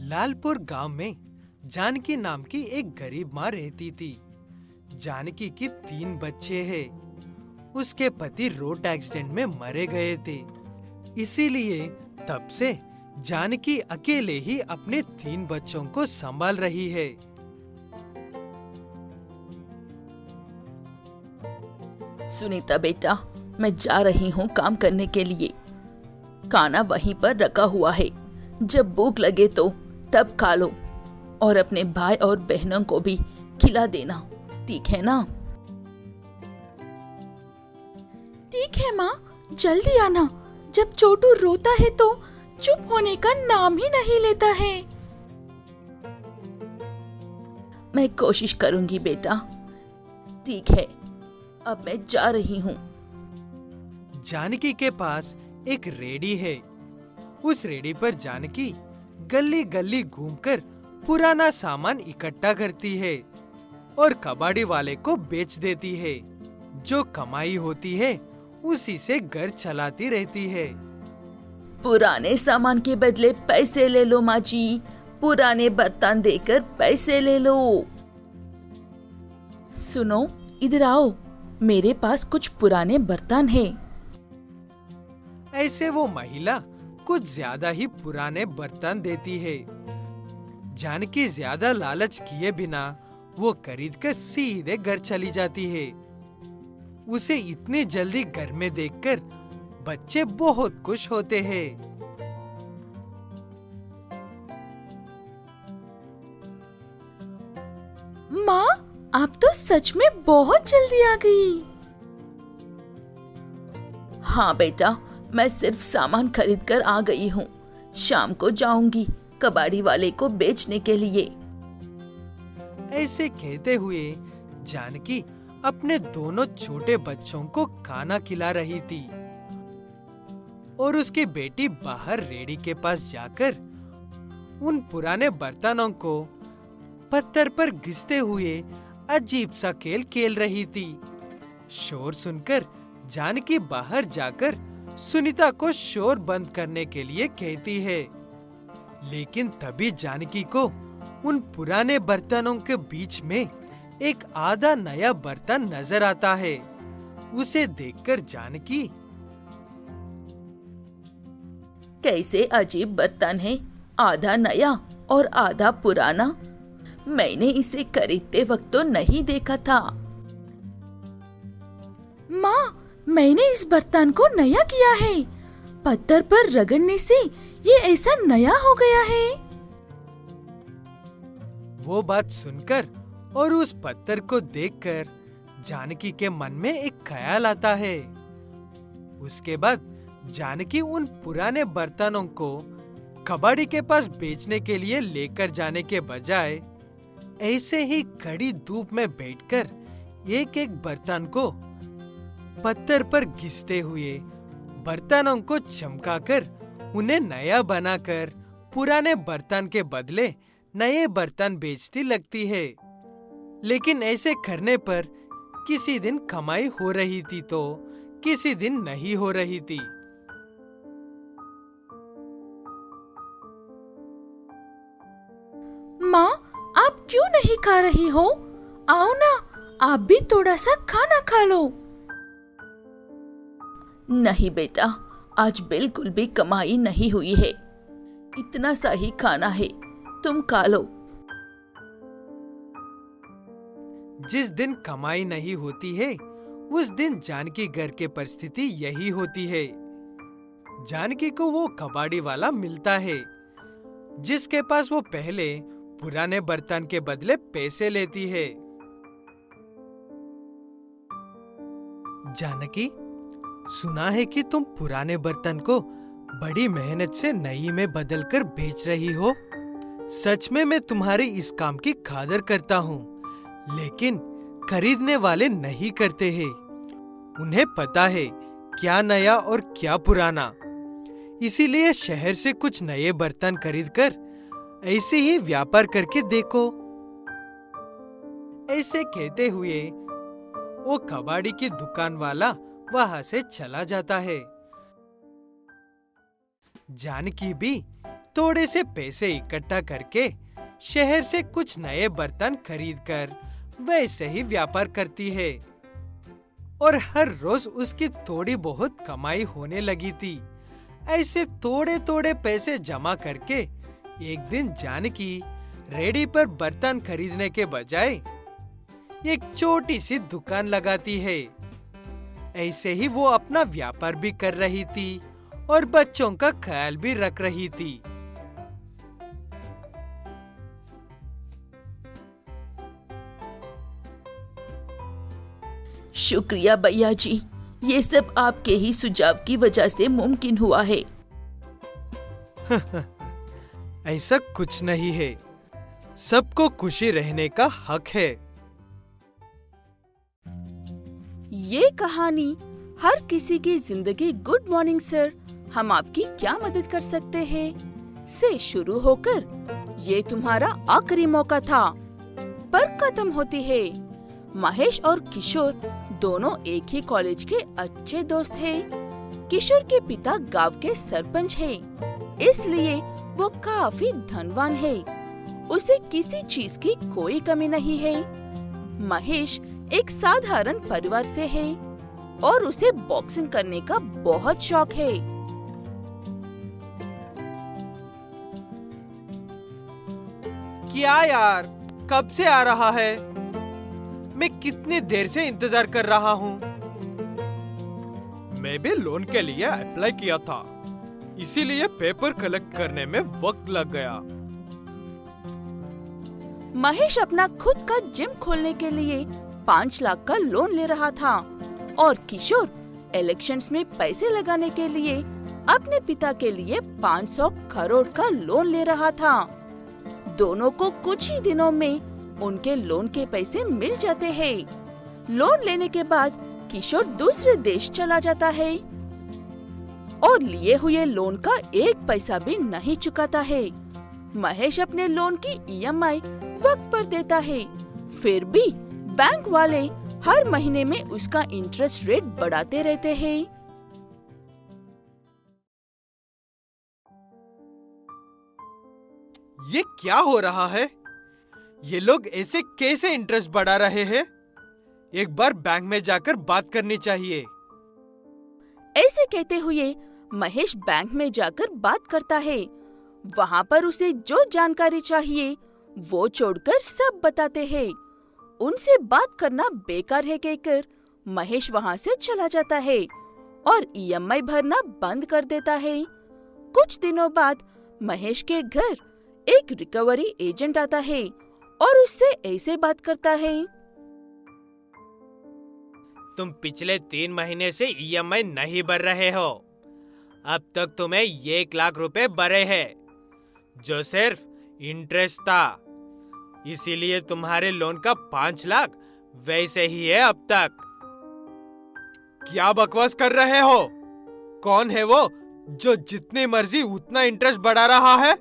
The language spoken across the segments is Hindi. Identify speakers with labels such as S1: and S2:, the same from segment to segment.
S1: लालपुर गांव में जानकी नाम की एक गरीब माँ रहती थी। जानकी की 3 बच्चे हैं। उसके पति रोड एक्सीडेंट में मरे गए थे। इसीलिए तब से जानकी अकेले ही अपने 3 बच्चों को संभाल रही है।
S2: सुनीता बेटा, मैं जा रही हूँ काम करने के लिए। खाना वहीं पर रखा हुआ है, जब भूख लगे तो तब खा लो और अपने भाई और बहनों को भी खिला देना, ठीक है ना? ठीक है माँ, जल्दी आना। जब छोटू रोता है तो चुप होने का नाम ही नहीं लेता है। मैं कोशिश करूंगी बेटा। ठीक है, अब मैं जा रही हूँ।
S1: जानकी के पास एक रेडी है। उस रेडी पर जानकी गली गली घूमकर पुराना सामान इकट्ठा करती है और कबाड़ी वाले को बेच देती है। जो कमाई होती है उसी से घर चलाती रहती है।
S2: पुराने सामान के बदले पैसे ले लो माँ जी। पुराने बर्तन देकर पैसे ले लो। सुनो, इधर आओ, मेरे पास कुछ पुराने बर्तन हैं।
S1: ऐसे वो महिला कुछ ज्यादा ही पुराने बर्तन देती है। जानकी ज्यादा लालच किए बिना वो खरीदकर सीधे घर चली जाती है। उसे इतनी जल्दी घर में देखकर बच्चे बहुत खुश होते हैं।
S2: माँ, आप तो सच में बहुत जल्दी आ गई। हाँ बेटा, मैं सिर्फ सामान खरीद कर आ गई हूँ। शाम को जाऊंगी कबाड़ी वाले को बेचने के लिए।
S1: ऐसे कहते हुए जानकी अपने दोनों छोटे बच्चों को खाना खिला रही थी और उसकी बेटी बाहर रेडी के पास जाकर उन पुराने बर्तनों को पत्थर पर घिसते हुए अजीब सा खेल खेल रही थी। शोर सुनकर जानकी बाहर जाकर सुनीता को शोर बंद करने के लिए कहती है, लेकिन तभी जानकी को उन पुराने बर्तनों के बीच में एक आधा नया बर्तन नजर आता है। उसे देखकर जानकी,
S2: कैसे अजीब बर्तन है, आधा नया और आधा पुराना। मैंने इसे खरीदते वक्त तो नहीं देखा था। माँ, मैंने इस बर्तन को नया किया है। पत्थर पर रगड़ने से ये ऐसा नया हो गया है।
S1: वो बात सुनकर और उस पत्थर को देखकर जानकी के मन में एक ख्याल आता है। उसके बाद जानकी उन पुराने बर्तनों को कबाड़ी के पास बेचने के लिए लेकर जाने के बजाय ऐसे ही कड़ी धूप में बैठकर एक एक बर्तन को पत्थर पर घिसते हुए बर्तनों को चमकाकर उन्हें नया बनाकर पुराने बर्तन के बदले नए बर्तन बेचती लगती है। लेकिन ऐसे करने पर किसी दिन कमाई हो रही थी तो किसी दिन नहीं हो रही थी।
S2: माँ, आप क्यों नहीं खा रही हो? आओ ना, आप भी थोड़ा सा खाना खा लो। नहीं बेटा, आज बिल्कुल भी कमाई नहीं हुई है। इतना सा ही खाना है, तुम खा लो।
S1: जिस दिन कमाई नहीं होती है उस दिन जानकी घर के परिस्थिति यही होती है। जानकी को वो कबाड़ी वाला मिलता है जिसके पास वो पहले पुराने बर्तन के बदले पैसे लेती है। जानकी, सुना है कि तुम पुराने बर्तन को बड़ी मेहनत से नई में बदलकर बेच रही हो। सच में मैं तुम्हारे इस काम की कदर करता हूँ, लेकिन खरीदने वाले नहीं करते हैं। उन्हें पता है क्या नया और क्या पुराना। इसीलिए शहर से कुछ नए बर्तन खरीदकर ऐसे ही व्यापार करके देखो। ऐसे कहते हुए वो कबाड़ी की दुकान वाला वहां से चला जाता है। जानकी भी थोड़े से पैसे इकट्ठा करके शहर से कुछ नए बर्तन खरीदकर वैसे ही व्यापार करती है और हर रोज उसकी थोड़ी बहुत कमाई होने लगी थी। ऐसे थोड़े थोड़े पैसे जमा करके एक दिन जानकी रेडी पर बर्तन खरीदने के बजाय एक छोटी सी दुकान लगाती है। ऐसे ही वो अपना व्यापार भी कर रही थी और बच्चों का ख्याल भी रख रही थी।
S2: शुक्रिया भैया जी, ये सब आपके ही सुझाव की वजह से मुमकिन हुआ है।
S1: ऐसा कुछ नहीं है, सबको खुशी रहने का हक है।
S3: ये कहानी हर किसी की जिंदगी गुड मॉर्निंग सर, हम आपकी क्या मदद कर सकते हैं से शुरू होकर ये तुम्हारा आखिरी मौका था पर खत्म होती है। महेश और किशोर दोनों एक ही कॉलेज के अच्छे दोस्त हैं। किशोर के पिता गांव के सरपंच हैं, इसलिए वो काफी धनवान है। उसे किसी चीज की कोई कमी नहीं है। महेश एक साधारण परिवार से है और उसे बॉक्सिंग करने का बहुत शौक है।
S1: क्या यार, कब से आ रहा है? मैं कितनी देर से इंतजार कर रहा हूँ। मैं भी लोन के लिए अप्लाई किया था, इसीलिए पेपर कलेक्ट करने में वक्त लग गया।
S3: महेश अपना खुद का जिम खोलने के लिए 5 लाख का लोन ले रहा था और किशोर इलेक्शंस में पैसे लगाने के लिए अपने पिता के लिए 500 करोड़ का लोन ले रहा था। दोनों को कुछ ही दिनों में उनके लोन के पैसे मिल जाते हैं। लोन लेने के बाद किशोर दूसरे देश चला जाता है और लिए हुए लोन का एक पैसा भी नहीं चुकाता है। महेश अपने लोन की ईएमआई वक्त पर देता है, फिर भी बैंक वाले हर महीने में उसका इंटरेस्ट रेट बढ़ाते रहते हैं।
S1: ये क्या हो रहा है? ये लोग ऐसे कैसे इंटरेस्ट बढ़ा रहे हैं? एक बार बैंक में जाकर बात करनी चाहिए।
S3: ऐसे कहते हुए महेश बैंक में जाकर बात करता है। वहाँ पर उसे जो जानकारी चाहिए वो छोड़कर सब बताते हैं। उनसे बात करना बेकार है कहकर महेश वहाँ से चला जाता है और ईएमआई भरना बंद कर देता है। कुछ दिनों बाद महेश के घर एक रिकवरी एजेंट आता है और उससे ऐसे बात करता है।
S1: तुम पिछले 3 महीने से ईएमआई नहीं भर रहे हो। अब तक तुम्हें 1 लाख रुपए भरे हैं, जो सिर्फ इंटरेस्ट था। इसीलिए तुम्हारे लोन का 5 लाख वैसे ही है अब तक। क्या बकवास कर रहे हो? कौन है वो जो जितनी मर्जी उतना इंटरेस्ट बढ़ा रहा है?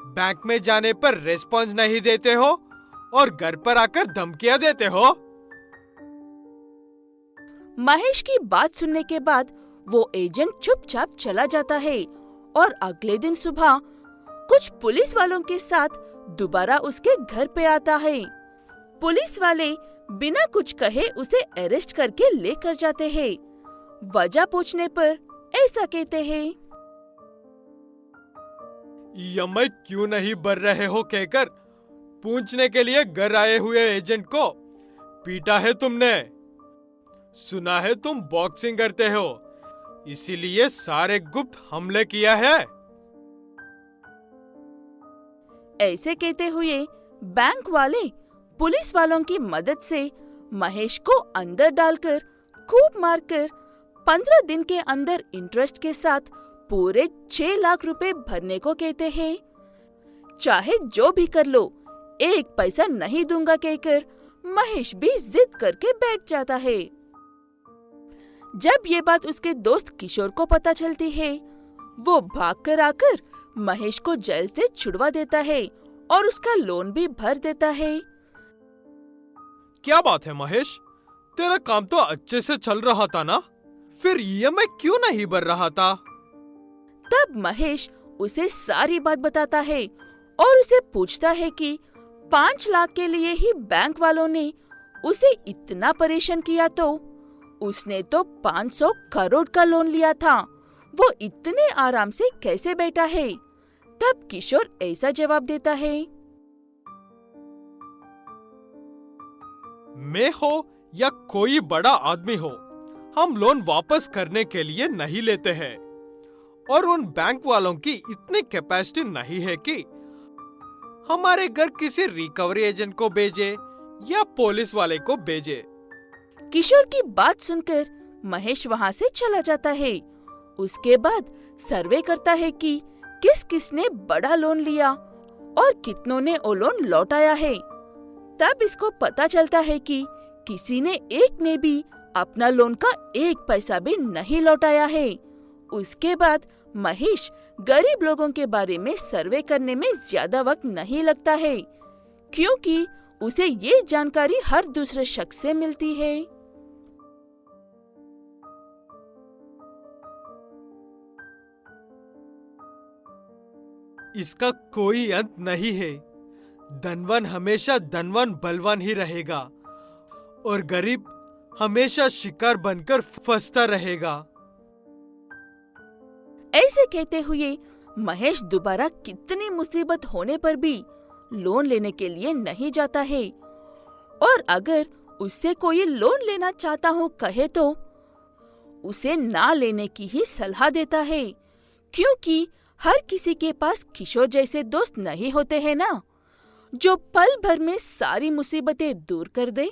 S1: बैंक में जाने पर रिस्पॉन्स नहीं देते हो और घर पर आकर धमकियां देते हो।
S3: महेश की बात सुनने के बाद वो एजेंट चुपचाप चला जाता है और अगले दिन सुबह कुछ पुलिस वालों के साथ दोबारा उसके घर पे आता है। पुलिस वाले बिना कुछ कहे उसे अरेस्ट करके लेकर जाते हैं। वजह पूछने पर ऐसा कहते हैं,
S1: ईएमआई क्यों नहीं भर रहे हो कहकर पूछने के लिए घर आए हुए एजेंट को पीटा है तुमने। सुना है तुम बॉक्सिंग करते हो, इसीलिए सारे गुप्त हमले किया है।
S3: ऐसे कहते हुए बैंक वाले पुलिस वालों की मदद से महेश को अंदर डालकर खूब मारकर 15 दिन के अंदर इंटरेस्ट के साथ पूरे 6 लाख रुपए भरने को कहते हैं। चाहे जो भी कर लो, 1 पैसा नहीं दूंगा कहकर महेश भी जिद करके बैठ जाता है। जब ये बात उसके दोस्त किशोर को पता चलती है, वो भागकर आकर महेश को जेल से छुड़वा देता है और उसका लोन भी भर देता है।
S1: क्या बात है महेश, तेरा काम तो अच्छे से चल रहा था ना, फिर ईएमआई क्यों नहीं भर रहा था?
S3: तब महेश उसे सारी बात बताता है और उसे पूछता है कि 5 लाख के लिए ही बैंक वालों ने उसे इतना परेशान किया तो उसने तो 500 करोड़ का लोन लिया था, वो इतने आराम से कैसे बैठा है। तब किशोर ऐसा जवाब देता है,
S1: मैं हो या कोई बड़ा आदमी हो, हम लोन वापस करने के लिए नहीं लेते हैं। और उन बैंक वालों की इतनी कैपेसिटी नहीं है कि हमारे घर किसी रिकवरी एजेंट को भेजे या पुलिस वाले को भेजे।
S3: किशोर की बात सुनकर महेश वहाँ से चला जाता है। उसके बाद सर्वे करता है कि किस किसने बड़ा लोन लिया और कितनों ने वो लोन लौटाया है। तब इसको पता चलता है कि किसी ने एक ने भी अपना लोन का 1 पैसा भी नहीं लौटाया है। उसके बाद महेश गरीब लोगों के बारे में सर्वे करने में ज्यादा वक्त नहीं लगता है, क्योंकि उसे ये जानकारी हर दूसरे शख्स से मिलती है।
S1: इसका कोई अंत नहीं है। धनवान हमेशा धनवान बलवान ही रहेगा और गरीब हमेशा शिकार बनकर फंसता रहेगा।
S3: ऐसे कहते हुए महेश दोबारा कितनी मुसीबत होने पर भी लोन लेने के लिए नहीं जाता है, और अगर उससे कोई लोन लेना चाहता हो कहे तो उसे ना लेने की ही सलाह देता है, क्योंकि हर किसी के पास किशोर जैसे दोस्त नहीं होते हैं ना, जो पल भर में सारी मुसीबतें दूर कर दे।